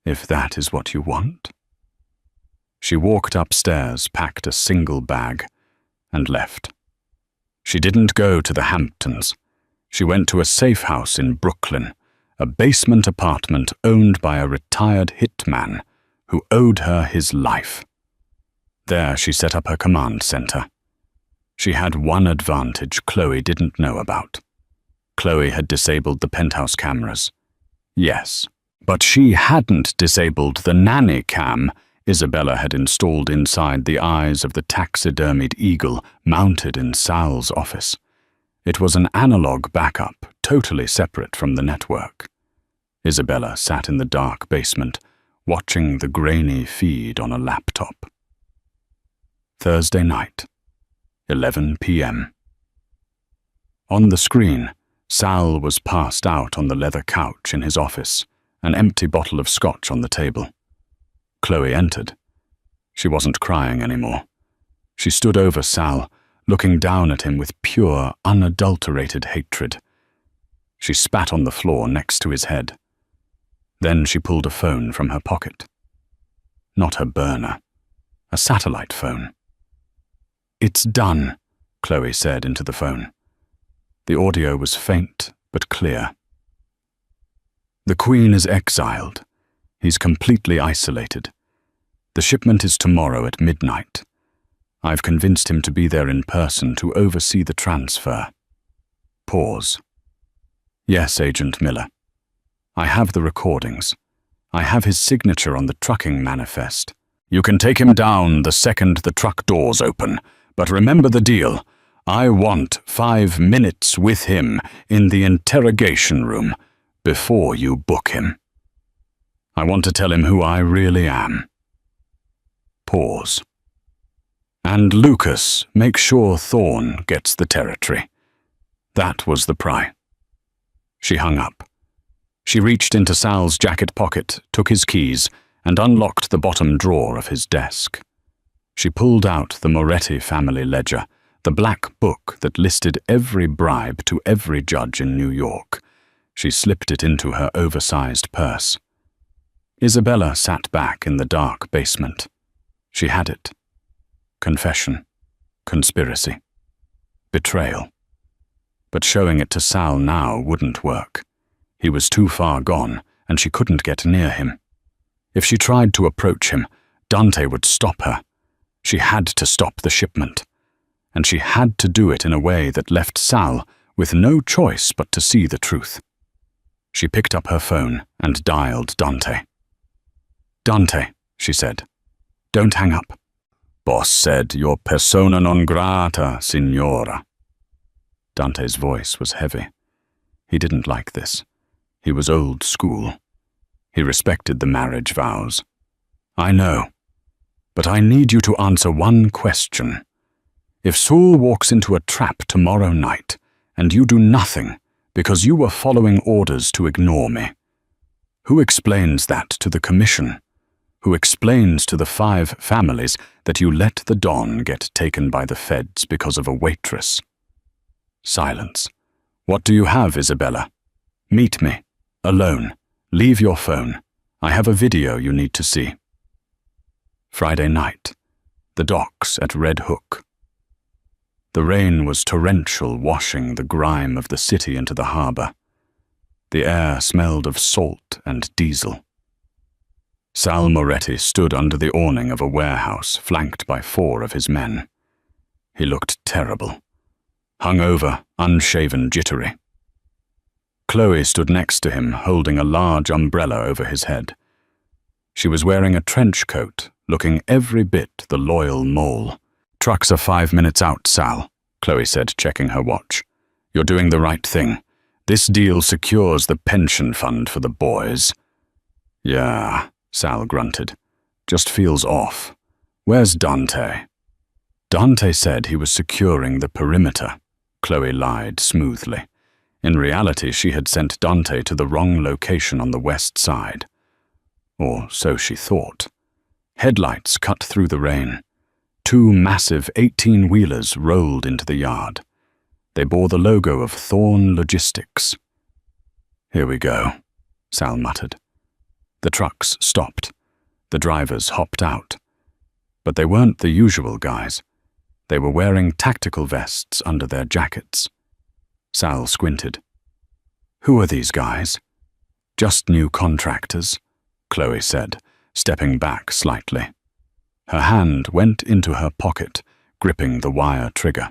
if that is what you want." She walked upstairs, packed a single bag, and left. She didn't go to the Hamptons. She went to a safe house in Brooklyn, a basement apartment owned by a retired hitman who owed her his life. There she set up her command center. She had one advantage Chloe didn't know about. Chloe had disabled the penthouse cameras. Yes, but she hadn't disabled the nanny cam Isabella had installed inside the eyes of the taxidermied eagle mounted in Sal's office. It was an analog backup, totally separate from the network. Isabella sat in the dark basement, watching the grainy feed on a laptop. Thursday night, 11 p.m. On the screen, Sal was passed out on the leather couch in his office, an empty bottle of scotch on the table. Chloe entered. She wasn't crying anymore. She stood over Sal, looking down at him with pure, unadulterated hatred. She spat on the floor next to his head. Then she pulled a phone from her pocket. Not her burner. A satellite phone. "It's done," Chloe said into the phone. The audio was faint but clear. "The Queen is exiled. He's completely isolated. The shipment is tomorrow at midnight. I've convinced him to be there in person to oversee the transfer." Pause. "Yes, Agent Miller. I have the recordings. I have his signature on the trucking manifest. You can take him down the second the truck doors open, but remember the deal. I want 5 minutes with him in the interrogation room before you book him. I want to tell him who I really am. Pause. And Lucas, make sure Thorne gets the territory. That was the pry. She hung up. She reached into Sal's jacket pocket, took his keys, and unlocked the bottom drawer of his desk. She pulled out the Moretti family ledger, the black book that listed every bribe to every judge in New York. She slipped it into her oversized purse. Isabella sat back in the dark basement. She had it. Confession. Conspiracy. Betrayal. But showing it to Sal now wouldn't work. He was too far gone, and she couldn't get near him. If she tried to approach him, Dante would stop her. She had to stop the shipment. And she had to do it in a way that left Sal with no choice but to see the truth. She picked up her phone and dialed Dante. "Dante," she said, "don't hang up." "Boss said you're persona non grata, signora." Dante's voice was heavy. He didn't like this. He was old school. He respected the marriage vows. "I know, but I need you to answer one question. If Saul walks into a trap tomorrow night, and you do nothing because you were following orders to ignore me, who explains that to the commission? Who explains to the 5 families that you let the Don get taken by the feds because of a waitress?" Silence. "What do you have, Isabella? Meet me. Alone. Leave your phone. I have a video you need to see." Friday night. The docks at Red Hook. The rain was torrential, washing the grime of the city into the harbor. The air smelled of salt and diesel. Sal Moretti stood under the awning of a warehouse flanked by 4 of his men. He looked terrible. Hungover, unshaven, jittery. Chloe stood next to him, holding a large umbrella over his head. She was wearing a trench coat, looking every bit the loyal mole. "Trucks are 5 minutes out, Sal," Chloe said, checking her watch. "You're doing the right thing. This deal secures the pension fund for the boys." "Yeah," Sal grunted. "Just feels off. Where's Dante?" Dante said he was securing the perimeter. Chloe lied smoothly. In reality, she had sent Dante to the wrong location on the west side. Or so she thought. Headlights cut through the rain. 2 massive 18-wheelers rolled into the yard. They bore the logo of Thorne Logistics. "Here we go," Sal muttered. The trucks stopped. The drivers hopped out. But they weren't the usual guys. They were wearing tactical vests under their jackets. Sal squinted. "Who are these guys?" "Just new contractors," Chloe said, stepping back slightly. Her hand went into her pocket, gripping the wire trigger.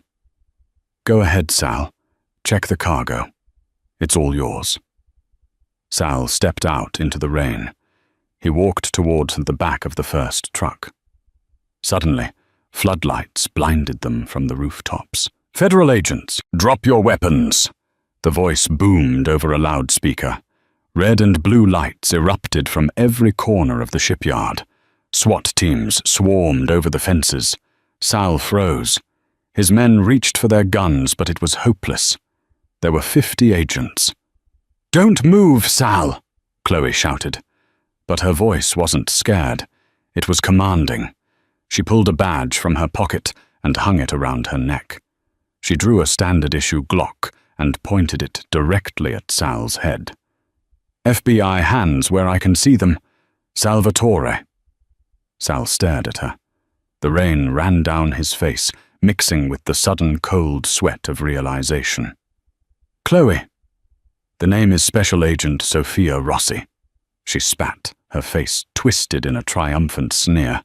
"Go ahead, Sal. Check the cargo. It's all yours." Sal stepped out into the rain. He walked towards the back of the first truck. Suddenly, floodlights blinded them from the rooftops. "Federal agents, drop your weapons!" The voice boomed over a loudspeaker. Red and blue lights erupted from every corner of the shipyard. SWAT teams swarmed over the fences. Sal froze. His men reached for their guns, but it was hopeless. There were 50 agents. "Don't move, Sal!" Chloe shouted. But her voice wasn't scared. It was commanding. She pulled a badge from her pocket and hung it around her neck. She drew a standard-issue Glock and pointed it directly at Sal's head. "FBI hands where I can see them. Salvatore." Sal stared at her. The rain ran down his face, mixing with the sudden cold sweat of realization. "Chloe." "The name is Special Agent Sophia Rossi." She spat, her face twisted in a triumphant sneer.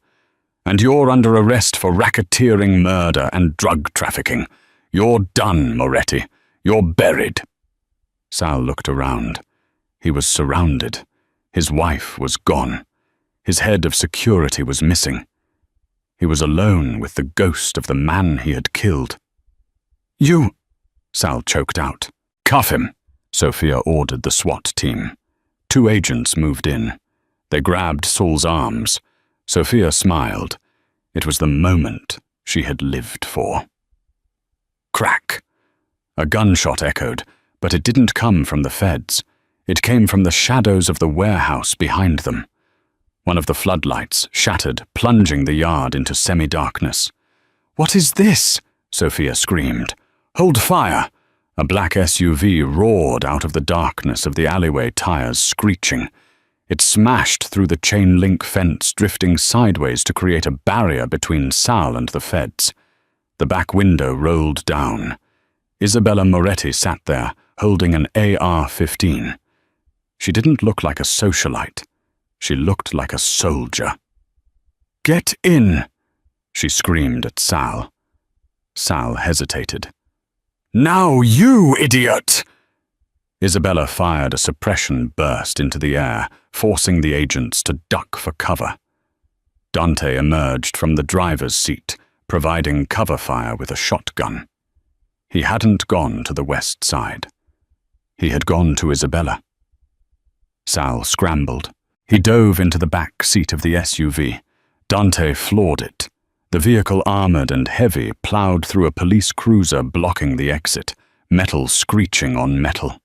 "And you're under arrest for racketeering, murder, and drug trafficking. You're done, Moretti. You're buried." Sal looked around. He was surrounded. His wife was gone. His head of security was missing. He was alone with the ghost of the man he had killed. "You," Sal choked out. "Cuff him. Sophia ordered the SWAT team. 2 agents moved in. They grabbed Saul's arms. Sophia smiled. It was the moment she had lived for. Crack! A gunshot echoed, but it didn't come from the feds. It came from the shadows of the warehouse behind them. One of the floodlights shattered, plunging the yard into semi-darkness. "What is this?" Sophia screamed. "Hold fire!" A black SUV roared out of the darkness of the alleyway, tires screeching. It smashed through the chain-link fence, drifting sideways to create a barrier between Sal and the feds. The back window rolled down. Isabella Moretti sat there, holding an AR-15. She didn't look like a socialite. She looked like a soldier. "Get in!" she screamed at Sal. Sal hesitated. "Now you, idiot!" Isabella fired a suppression burst into the air, forcing the agents to duck for cover. Dante emerged from the driver's seat, providing cover fire with a shotgun. He hadn't gone to the west side. He had gone to Isabella. Sal scrambled. He dove into the back seat of the SUV. Dante floored it. The vehicle, armored and heavy, plowed through a police cruiser blocking the exit, metal screeching on metal.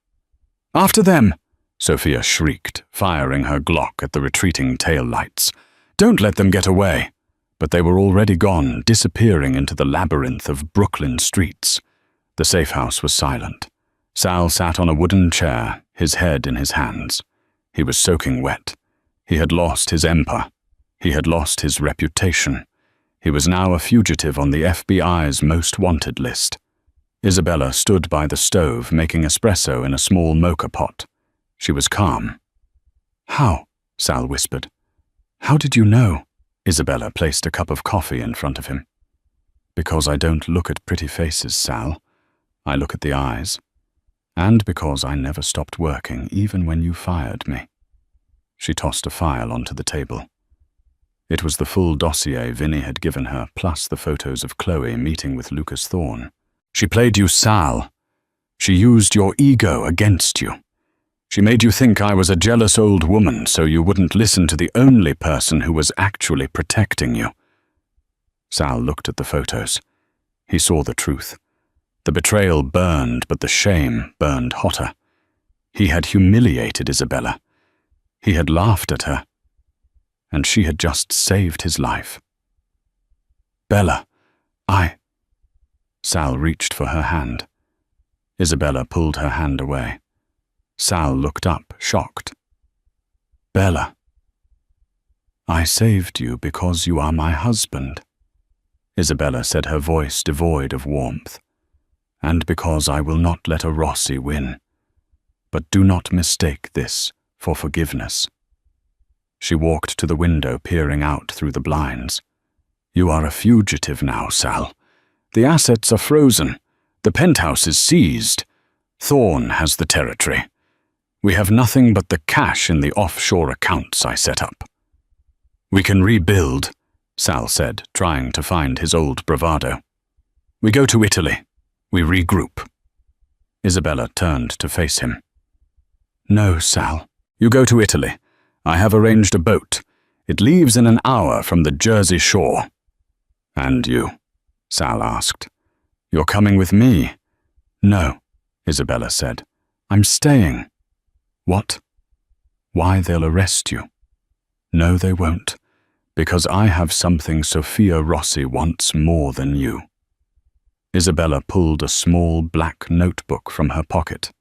"After them!" Sophia shrieked, firing her Glock at the retreating taillights. "Don't let them get away!" But they were already gone, disappearing into the labyrinth of Brooklyn streets. The safe house was silent. Sal sat on a wooden chair, his head in his hands. He was soaking wet. He had lost his empire. He had lost his reputation. He was now a fugitive on the FBI's most wanted list. Isabella stood by the stove, making espresso in a small mocha pot. She was calm. "How?" Sal whispered. "How did you know?" Isabella placed a cup of coffee in front of him. "Because I don't look at pretty faces, Sal. I look at the eyes. And because I never stopped working, even when you fired me." She tossed a file onto the table. It was the full dossier Vinny had given her, plus the photos of Chloe meeting with Lucas Thorne. "She played you, Sal. She used your ego against you. She made you think I was a jealous old woman so you wouldn't listen to the only person who was actually protecting you." Sal looked at the photos. He saw the truth. The betrayal burned, but the shame burned hotter. He had humiliated Isabella. He had laughed at her. And she had just saved his life. "Bella, Sal reached for her hand. Isabella pulled her hand away. Sal looked up, shocked. "Bella, I saved you because you are my husband," Isabella said, her voice devoid of warmth. "And because I will not let a Rossi win. But do not mistake this for forgiveness." She walked to the window, peering out through the blinds. "You are a fugitive now, Sal. The assets are frozen. The penthouse is seized. Thorne has the territory. We have nothing but the cash in the offshore accounts I set up." "We can rebuild," Sal said, trying to find his old bravado. "We go to Italy. We regroup." Isabella turned to face him. "No, Sal. You go to Italy. I have arranged a boat. It leaves in an hour from the Jersey shore." "And you?" Sal asked. "You're coming with me?" "No," Isabella said. "I'm staying." "What?" "Why, they'll arrest you." "No, they won't, because I have something Sophia Rossi wants more than you." Isabella pulled a small black notebook from her pocket.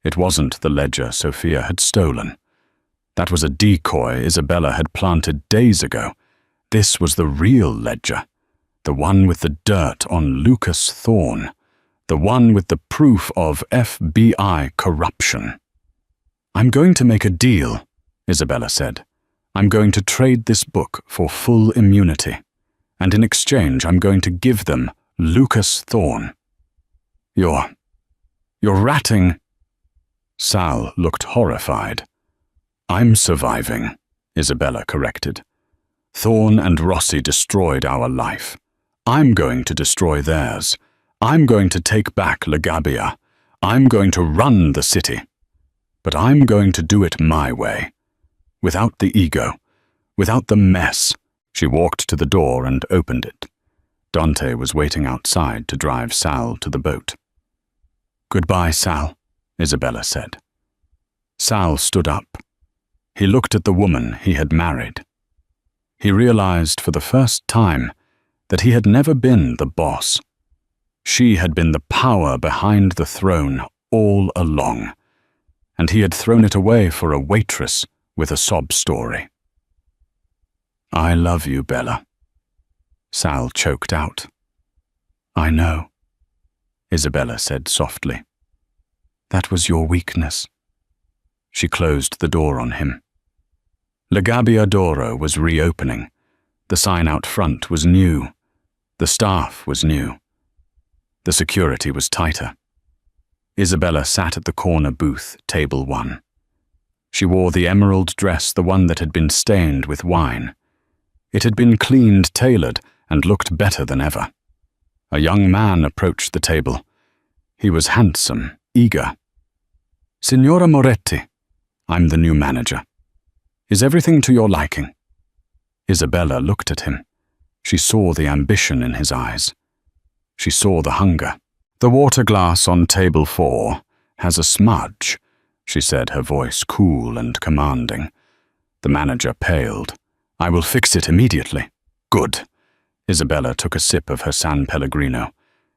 It wasn't the ledger Sophia had stolen. That was a decoy Isabella had planted days ago. This was the real ledger, the one with the dirt on Lucas Thorne, the one with the proof of FBI corruption. "I'm going to make a deal," Isabella said. "I'm going to trade this book for full immunity, and in exchange I'm going to give them Lucas Thorne." You're ratting." Sal looked horrified. "I'm surviving," Isabella corrected. "Thorne and Rossi destroyed our life. I'm going to destroy theirs. I'm going to take back La Gabbia. I'm going to run the city. But I'm going to do it my way. Without the ego. Without the mess. She walked to the door and opened it. Dante was waiting outside to drive Sal to the boat. "Goodbye, Sal," Isabella said. Sal stood up. He looked at the woman he had married. He realized for the first time that he had never been the boss. She had been the power behind the throne all along, and he had thrown it away for a waitress with a sob story. "I love you, Bella," Sal choked out. "I know," Isabella said softly. "That was your weakness." She closed the door on him. La Gabbia d'Oro was reopening. The sign out front was new. The staff was new. The security was tighter. Isabella sat at the corner booth, table 1. She wore the emerald dress, the one that had been stained with wine. It had been cleaned, tailored, and looked better than ever. A young man approached the table. He was handsome, eager. "Signora Moretti, I'm the new manager. Is everything to your liking?" Isabella looked at him. She saw the ambition in his eyes. She saw the hunger. "The water glass on table 4 has a smudge," she said, her voice cool and commanding. The manager paled. "I will fix it immediately." "Good." Isabella took a sip of her San Pellegrino.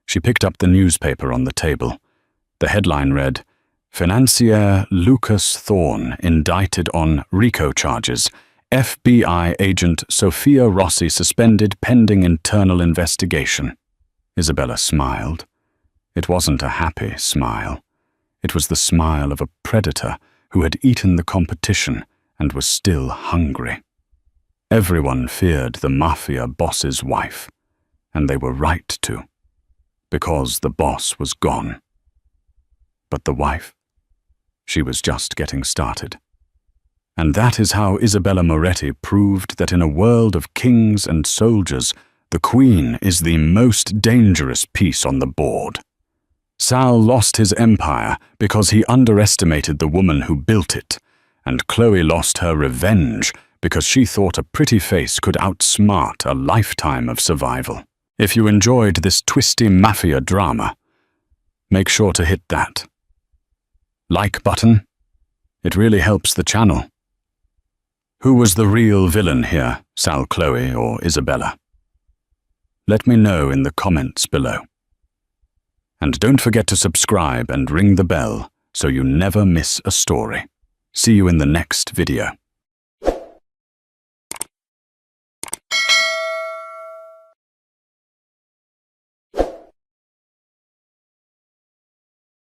She picked up the newspaper on the table. The headline read, "Financier Lucas Thorne indicted on RICO charges. FBI agent Sophia Rossi suspended pending internal investigation." Isabella smiled. It wasn't a happy smile. It was the smile of a predator who had eaten the competition and was still hungry. Everyone feared the Mafia boss's wife, and they were right to, because the boss was gone. But the wife? She was just getting started. And that is how Isabella Moretti proved that in a world of kings and soldiers, the Queen is the most dangerous piece on the board. Sal lost his empire because he underestimated the woman who built it, and Chloe lost her revenge because she thought a pretty face could outsmart a lifetime of survival. If you enjoyed this twisty Mafia drama, make sure to hit that like button. It really helps the channel. Who was the real villain here, Sal, Chloe, or Isabella? Let me know in the comments below. And don't forget to subscribe and ring the bell so you never miss a story. See you in the next video.